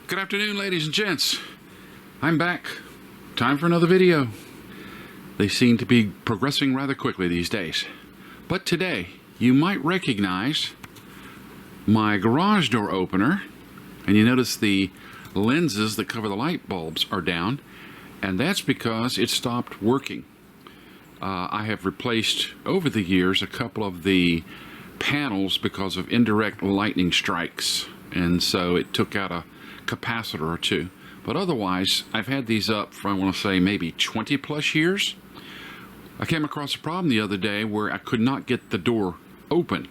Good afternoon, ladies and gents. I'm back. Time for another video. They seem to be progressing rather quickly these days. But today, you might recognize my garage door opener, and you notice the lenses that cover the light bulbs are down, and that's because it stopped working. I have replaced over the years a couple of the panels because of indirect lightning strikes, and so it took out a capacitor or two. But otherwise, I've had these up for, I want to say, maybe 20 plus years. I came across a problem the other day where I could not get the door open,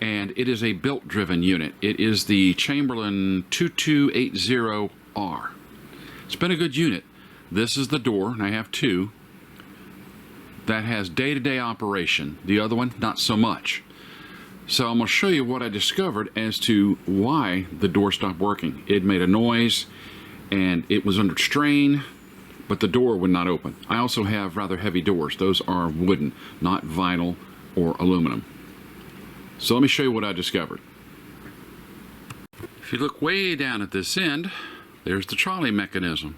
and it is a belt-driven unit. It is the Chamberlain 2280R. It's been a good unit. This is the door, and I have two that has day-to-day operation. The other one, not so much. So I'm going to show you what I discovered as to why the door stopped working. It made a noise and it was under strain, but the door would not open. I also have rather heavy doors. Those are wooden, not vinyl or aluminum. So let me show you what I discovered. If you look way down at this end, there's the trolley mechanism.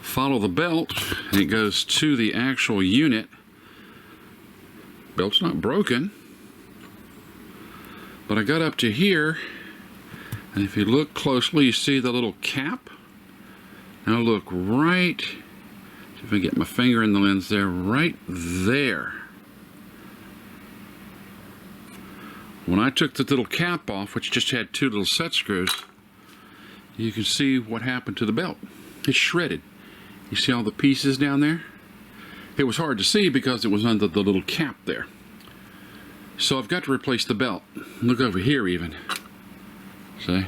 Follow the belt and it goes to the actual unit. Belt's not broken, but I got up to here, and if you look closely, you see the little cap. Now look right, see if I get my finger in the lens there, right there. When I took the little cap off, which just had two little set screws, you can see what happened to the belt. It's shredded. You see all the pieces down there? It was hard to see because it was under the little cap there. So I've got to replace the belt. Look over here even. See?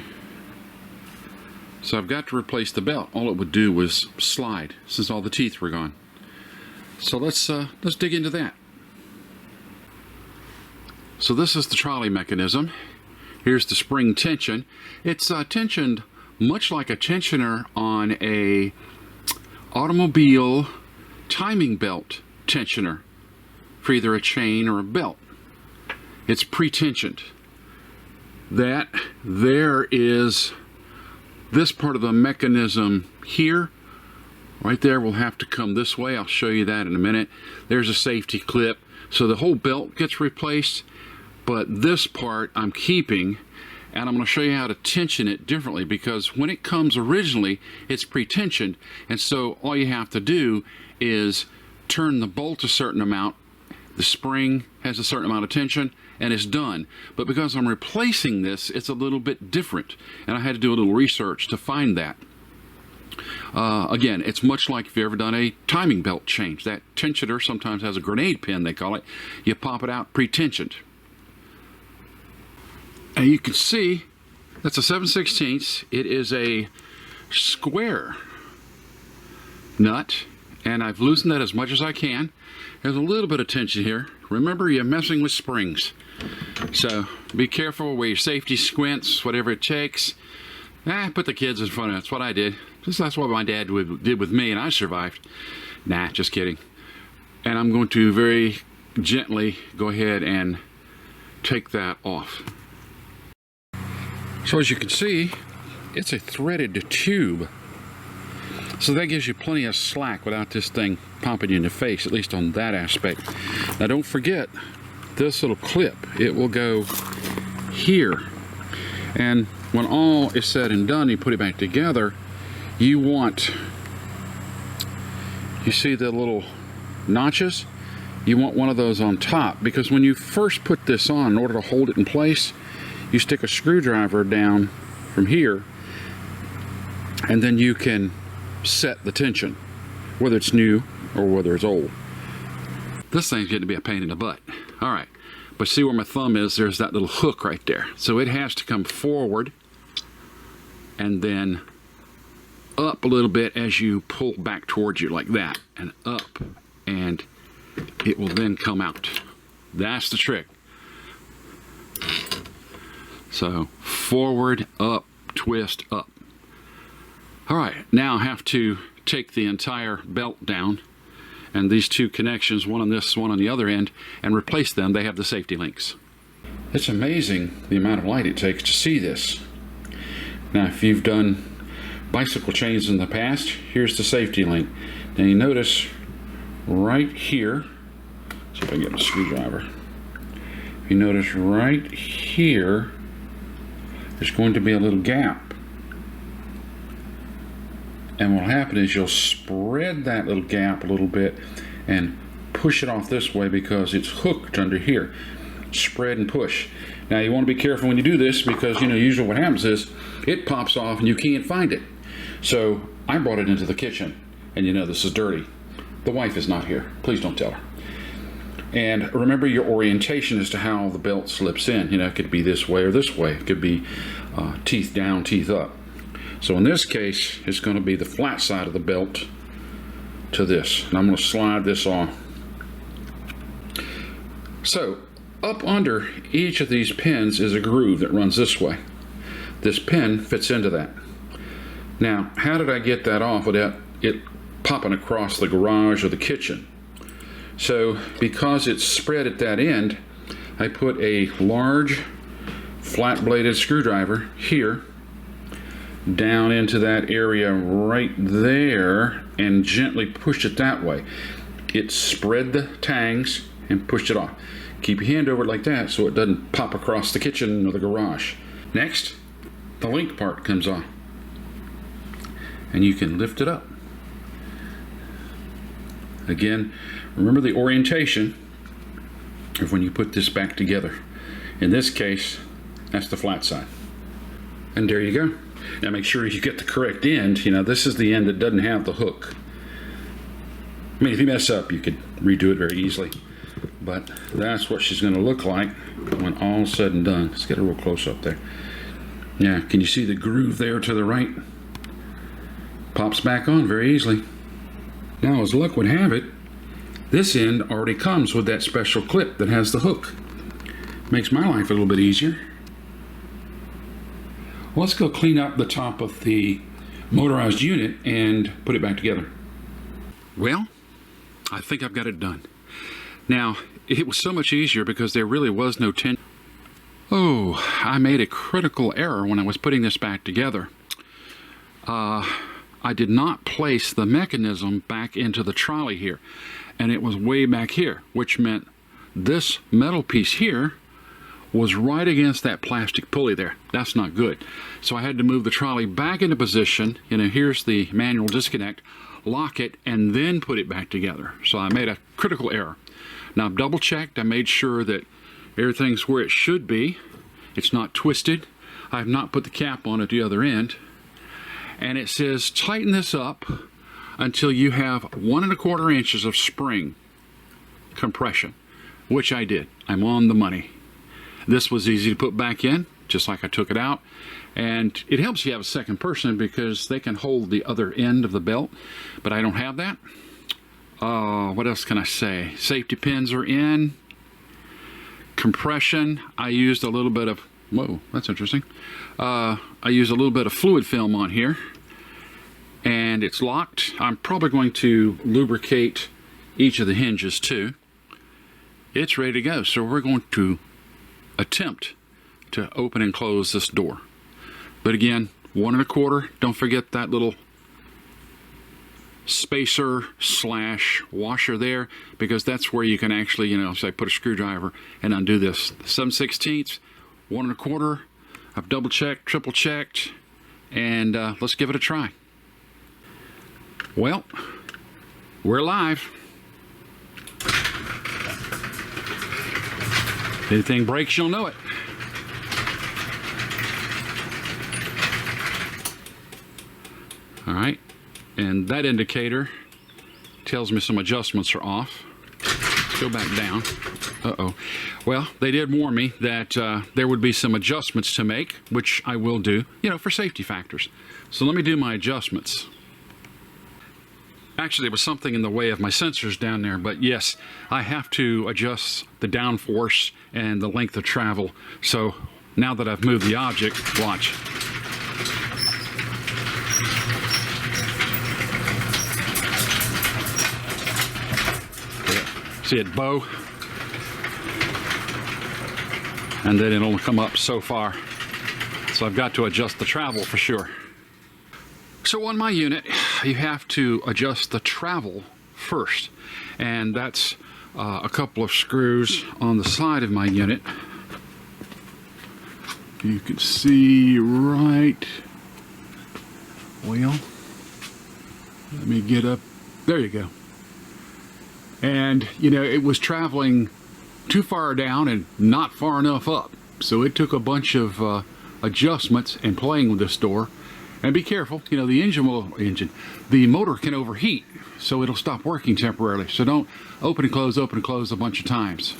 So I've got to replace the belt. All it would do was slide since all the teeth were gone. So let's dig into that. So this is the trolley mechanism. Here's the spring tension. It's tensioned much like a tensioner on a automobile timing belt tensioner for either a chain or a belt. It's pre-tensioned. That there is this part of the mechanism here. Right there will have to come this way. I'll show you that in a minute. There's a safety clip. So the whole belt gets replaced, but this part I'm keeping, and I'm going to show you how to tension it differently, because when it comes originally, it's pre-tensioned, and so all you have to do is turn the bolt a certain amount, the spring has a certain amount of tension, and it's done. But because I'm replacing this, it's a little bit different, and I had to do a little research to find that. Again, it's much like if you've ever done a timing belt change. That tensioner sometimes has a grenade pin, they call it. You pop it out pre-tensioned. And you can see that's a 7/16. It is a square nut, and I've loosened that as much as I can. There's a little bit of tension here. Remember, you're messing with springs, so be careful where your safety squints, whatever it takes. Put the kids in front of it. That's what I did. That's what my dad did with me, and I survived. Nah, just kidding. And I'm going to very gently go ahead and take that off. So as you can see, it's a threaded tube. So that gives you plenty of slack without this thing pumping you in the face, at least on that aspect. Now don't forget this little clip. It will go here. And when all is said and done, you put it back together, you see the little notches? You want one of those on top, because when you first put this on, in order to hold it in place, you stick a screwdriver down from here, and then you can set the tension, whether it's new or whether it's old. This thing's getting to be a pain in the butt. All right, but see where my thumb is? There's that little hook right there. So it has to come forward and then up a little bit as you pull back towards you, like that, and up, and it will then come out. That's the trick. So forward, up, twist, up. All right, now I have to take the entire belt down, and these two connections, one on this, one on the other end, and replace them. They have the safety links. It's amazing the amount of light it takes to see this. Now, if you've done bicycle chains in the past, here's the safety link. Now you notice right here, see if I can get my screwdriver. If you notice right here, there's going to be a little gap. And what'll happen is you'll spread that little gap a little bit and push it off this way because it's hooked under here. Spread and push. Now you want to be careful when you do this because, you know, usually what happens is it pops off and you can't find it. So I brought it into the kitchen, and you know this is dirty. The wife is not here. Please don't tell her. And remember your orientation as to how the belt slips in. You know, it could be this way or this way. It could be teeth down, teeth up. So in this case, it's going to be the flat side of the belt to this. And I'm going to slide this off. So up under each of these pins is a groove that runs this way. This pin fits into that. Now, how did I get that off without it popping across the garage or the kitchen? So, because it's spread at that end, I put a large flat-bladed screwdriver here down into that area right there and gently pushed it that way. It spread the tangs and pushed it off. Keep your hand over it like that so it doesn't pop across the kitchen or the garage. Next, the link part comes off. And you can lift it up. Again, remember the orientation of when you put this back together. In this case, that's the flat side. And there you go. Now make sure you get the correct end. You know, this is the end that doesn't have the hook. I mean, if you mess up, you could redo it very easily. But that's what she's going to look like when all's said and done. Let's get a real close up there. Yeah, can you see the groove there to the right? Pops back on very easily. Now, as luck would have it, this end already comes with that special clip that has the hook. Makes my life a little bit easier. Well, let's go clean up the top of the motorized unit and put it back together. Well, I think I've got it done. Now, it was so much easier because there really was no tension. Oh, I made a critical error when I was putting this back together. I did not place the mechanism back into the trolley here, and it was way back here, which meant this metal piece here was right against that plastic pulley there. That's not good. So I had to move the trolley back into position. You know, here's the manual disconnect, lock it, and then put it back together. So I made a critical error. Now I've double checked. I made sure that everything's where it should be. It's not twisted. I have not put the cap on at the other end. And it says tighten this up until you have 1 1/4 inches of spring compression, which I did. I'm on the money. This was easy to put back in, just like I took it out. And it helps you have a second person because they can hold the other end of the belt, but I don't have that. What else can I say? Safety pins are in. Compression, I used a little bit of, whoa, that's interesting. I used a little bit of fluid film on here, and it's locked. I'm probably going to lubricate each of the hinges too. It's ready to go. So we're going to attempt to open and close this door. But again, 1 1/4. Don't forget that little spacer / washer there, because that's where you can actually, you know, say put a screwdriver and undo this. 7/16, 1 1/4. I've double checked, triple checked, and let's give it a try. Well, we're live. If anything breaks, you'll know it. All right, and that indicator tells me some adjustments are off. Let's go back down. Uh-oh. Well, they did warn me that there would be some adjustments to make, which I will do, you know, for safety factors. So let me do my adjustments. Actually, there was something in the way of my sensors down there, but yes, I have to adjust the downforce and the length of travel. So now that I've moved the object, watch. See it bow? And then it'll come up so far. So I've got to adjust the travel for sure. So on my unit, you have to adjust the travel first. And that's a couple of screws on the side of my unit. You can see right, well, let me get up, there you go. And you know, it was traveling too far down and not far enough up. So it took a bunch of adjustments and playing with this door. And be careful, you know, the motor can overheat, so it'll stop working temporarily. So don't open and close a bunch of times.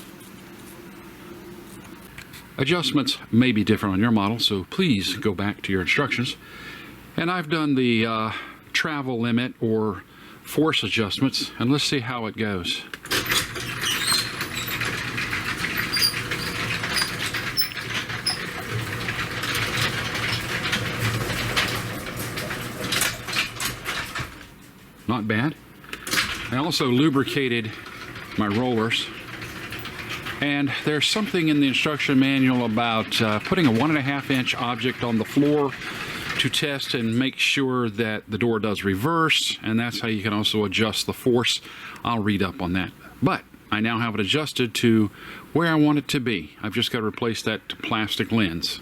Adjustments may be different on your model, so please go back to your instructions. And I've done the travel limit or force adjustments, and let's see how it goes. Not bad. I also lubricated my rollers. And there's something in the instruction manual about putting a 1.5 inch object on the floor to test and make sure that the door does reverse, and that's how you can also adjust the force. I'll read up on that. But I now have it adjusted to where I want it to be. I've just got to replace that plastic lens.